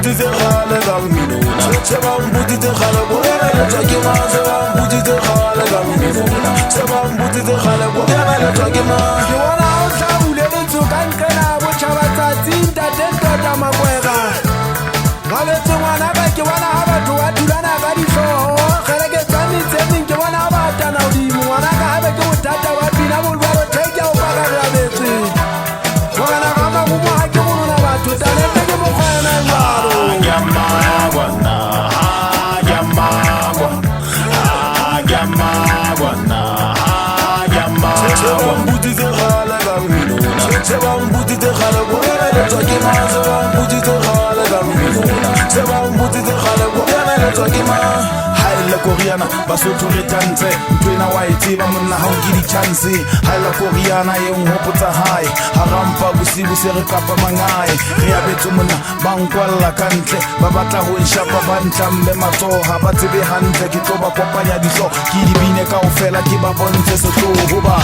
mbuditse kgale ka mminona se ba mbuditse kgale go emeletswa ke ma se ba mbuditse kgale ka mminona se ba mbuditse kgale go emeletswa ke ma ke bona o tlhabule letso ka nqena botšhabatsatsi ntatentota makwega galetse ngwana ka ke bona ga batho ba thulana ka ditlhogo gereke tsa metsetseng ke bona ga baatana godimo ngwana ka gabe ke bothata ba pina bolbalo theke o pakagabetse mogana ga magumo ga ke bonona batho talente ke mokgwena jalo se ba mbuditse kgale ka mminona se ba mbuditse kgale go emeletswa ke ma se ba mbuditse kgale ka mminona se ba mbuditse kgale go emeletswa ke ma haele koriana basotho re tantse ntwena wa e tseba monna ga o ke di-chance haela koriana e nghopotsa hae ga rampa bosibu se re kapa mangae re abetse monna ba nkwalla ka ntle ba batla go nshapa ba ntlamme matsoga ba tsebe gantle ke tlo ba kopanya ditlho ke dibine kao fela ke ba bontshe setlogo ba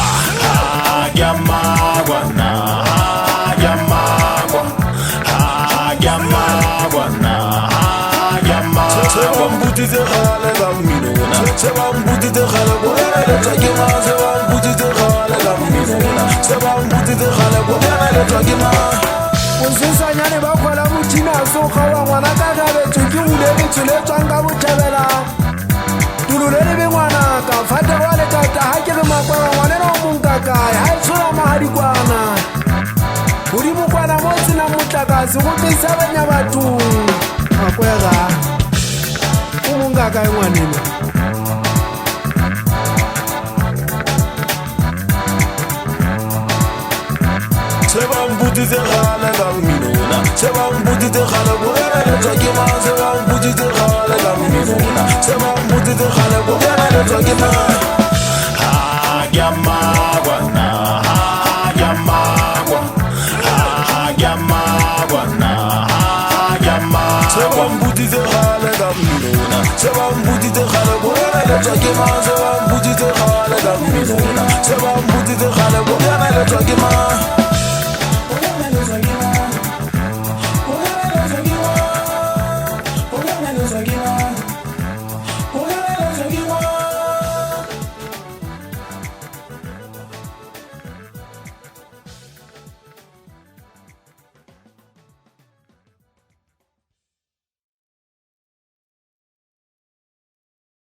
se ba mbuditse kgale ka mminona se ba mbuditse kgale go emeletswa ke ma se ba mbuditse kgale ka mminona se ba mbuditse kgale go emeletswa ke ma bosesanyane ba kgwela mothina se o kgaola ngwana ka gabetso ke gule letso le tswang ka bothebela tulole le be ngwana ka fatego a lekata ga ke re makwara ngwanena o monkakae ga e tshola magadikwana godimo kwana mo tsenang motlakase go tlisa banya bathong makwega o monkakae ngwanena se ba mbuditse kgale ka mminona se ba mbuditse kgale go emeletswa ke ma se ba mbuditse kgale ka mminona se ba mbuditse kgale go emeletswa ke ma se ba mbuditse kgale ka mminona se ba mbuditse kgale go emeletswa ke ma se ba mbuditse kgale ka mminona se ba mbuditse kgale go emeletswa ke ma